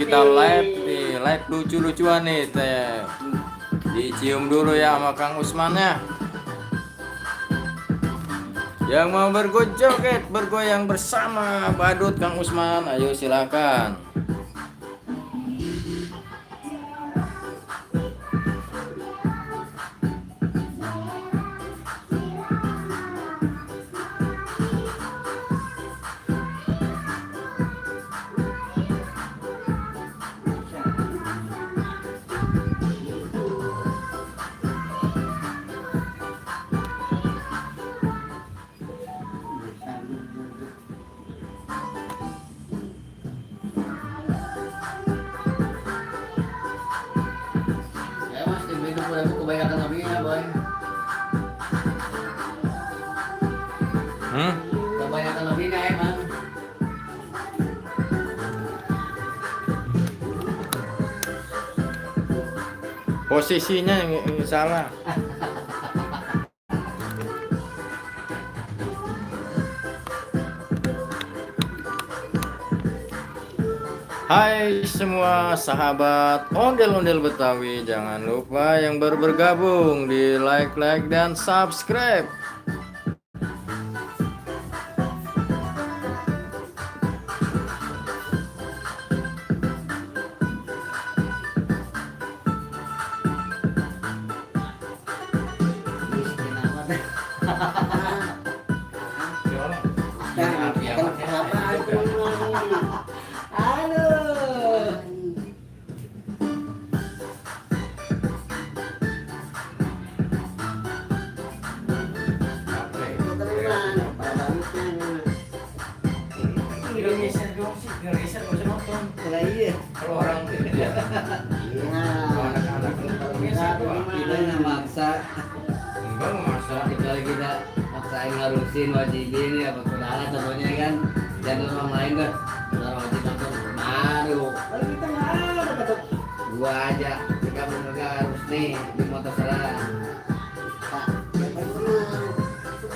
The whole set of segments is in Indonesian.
kita live nih, live lucu-lucuan nih teh. Dicium dulu ya sama Kang Usman ya. Yang mau berjoget, bergoyang bersama badut Kang Usman, ayo silakan. Ya mas, tim itu kebanyakan lebihnya boy. Kebanyakan lebihnya emang. Posisinya yang salah. Hai semua sahabat ondel-ondel Betawi, jangan lupa yang baru bergabung di like dan subscribe. Kalau orang Kita maksa, enggak masa kalau kita maksain ngarusin wajibin ya perkenalan contohnya kan, jangan orang lain kan, orang wajib nonton baru. Kalau kita nggak ada kata gua aja, kita bener harus nih di motor salah.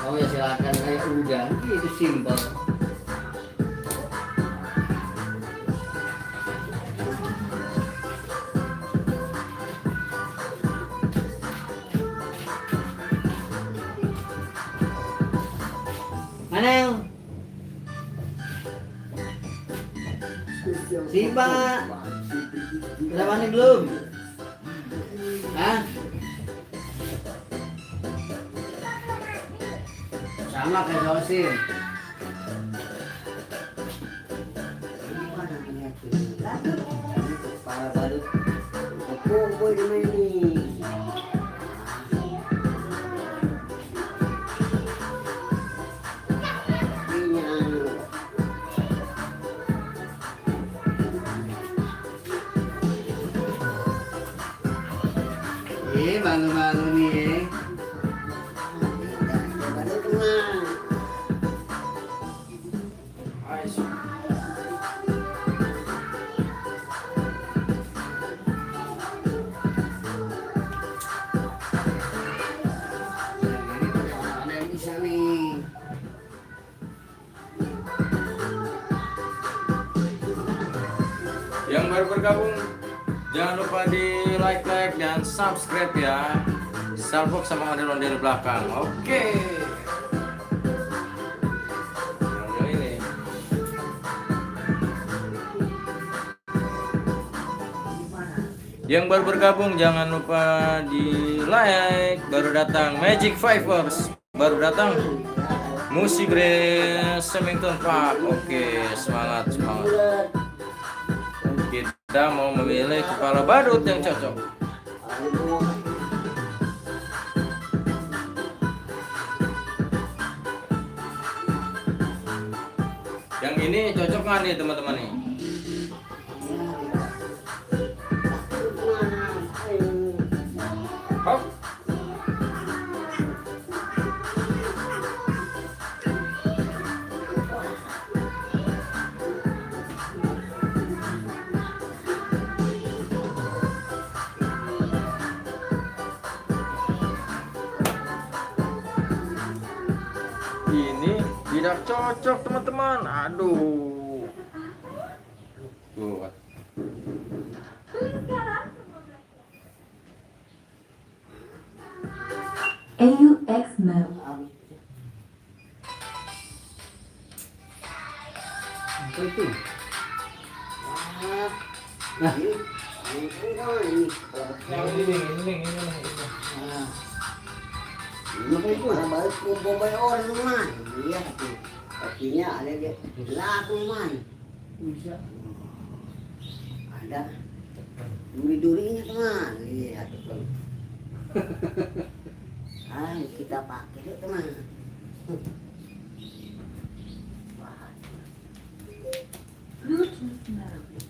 Oh ya silakan kayak udah, itu simpel. Mana yang Sipa udah mandi belum? Hah? Sama kayak Sosin. Para badut. Aku boy di mana nih? Malu-malu nih. Ada yang bisa nih. yang baru bergabung, jangan lupa di like dan subscribe ya. Salfok sama ondel-ondel belakang. Oke. Yang ini. Yang baru bergabung jangan lupa di like. Baru datang Magic Fivers, baru datang Musik Semington Park. Oke, semangat. Kita mau memilih kepala badut yang cocok. Yang ini cocok nggak nih teman-teman nih? Hop. Ini tidak cocok teman-teman. Aduh. Tuh. AUX mode. Apa itu? Nah, ini apa itu? Para balik ke boboy orang man. Iya tuh. Kakinya ada dia. Laku man. Bisa. Ada duri-durinya teman. Lihat tuh. Ayo kita pakai deh teman. Bluetooth mode.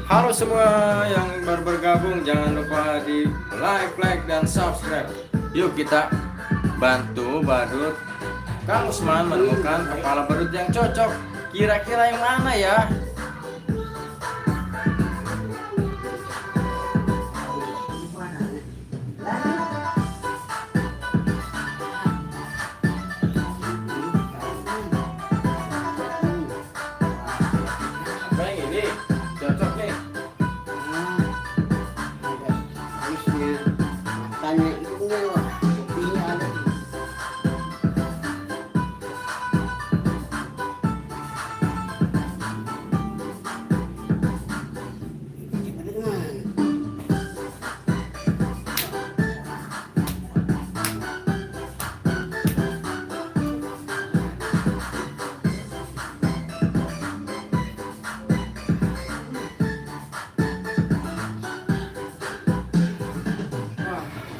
Halo semua yang baru bergabung, jangan lupa di like dan subscribe. Yuk kita bantu badut Kang Usman menemukan kepala badut yang cocok. Kira-kira yang mana ya? Nah, yang ini cocok nih. Alisnya, matanya hidungnya wah, kopinya ada. Cepat teman.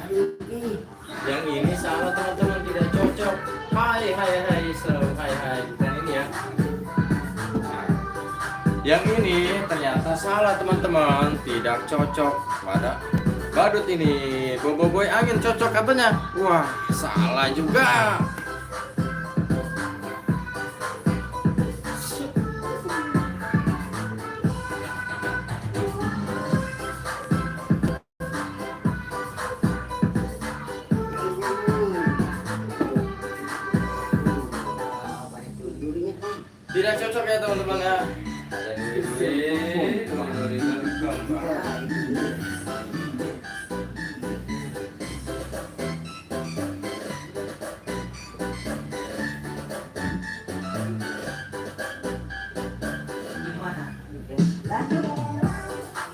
Aduh, ini. Yang ini salah teman-teman, tidak cocok. Hai selalu hai. Dan ini ya. Yang ini ternyata salah teman-teman, tidak cocok pada badut ini. Boboiboy angin cocok katanya. Wah, salah juga. Tidak cocok ya teman-teman ya. Ada duri kembang.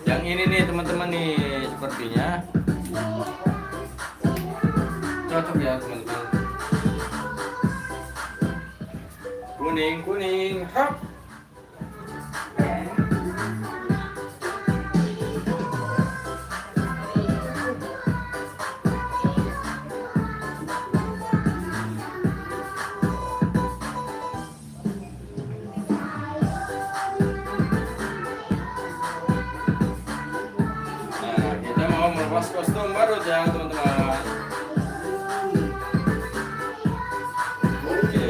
Yang ini nih teman-teman nih, sepertinya cocok ya teman-teman. Kuning, hop. Nah, kita mau melepas kostum baru ya teman-teman. Oke.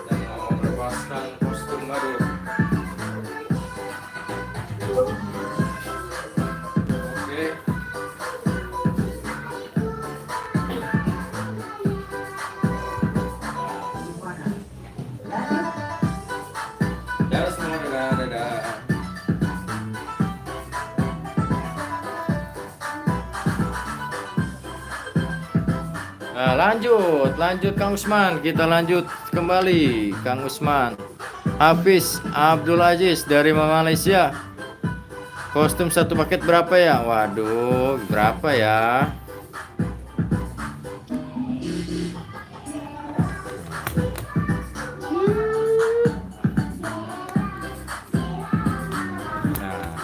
Dan mau melepaskan kostum baru. Oke. Dadah semua, dadah. Nah, lanjut Kang Usman. Kita lanjut kembali Kang Usman. Hafiz Abdul Aziz dari Malaysia. Kostum satu paket berapa ya? Waduh, berapa ya? Nah,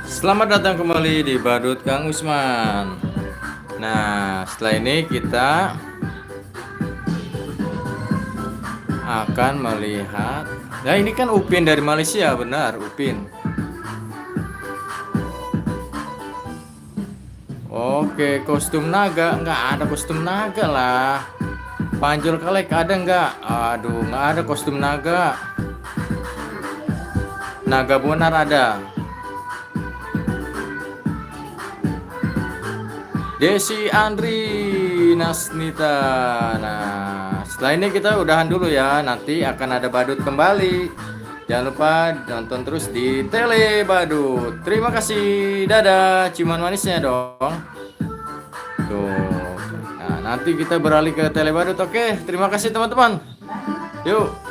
selamat datang kembali di Badut Kang Usman. Nah, setelah ini kita akan melihat. Nah, ini kan Upin dari Malaysia, benar, Upin. Oke, kostum naga, nggak ada kostum naga lah. Panjul Kelek ada nggak? Aduh, nggak ada kostum naga. Naga Bonar ada. Desi Andri Nasnita. Nah, setelah ini kita udahan dulu ya. Nanti akan ada badut kembali. Jangan lupa nonton terus di Tele Badut. Terima kasih. Dadah. Ciuman manisnya dong. Tuh. Nah, nanti kita beralih ke Tele Badut. Oke, terima kasih teman-teman. Yuk.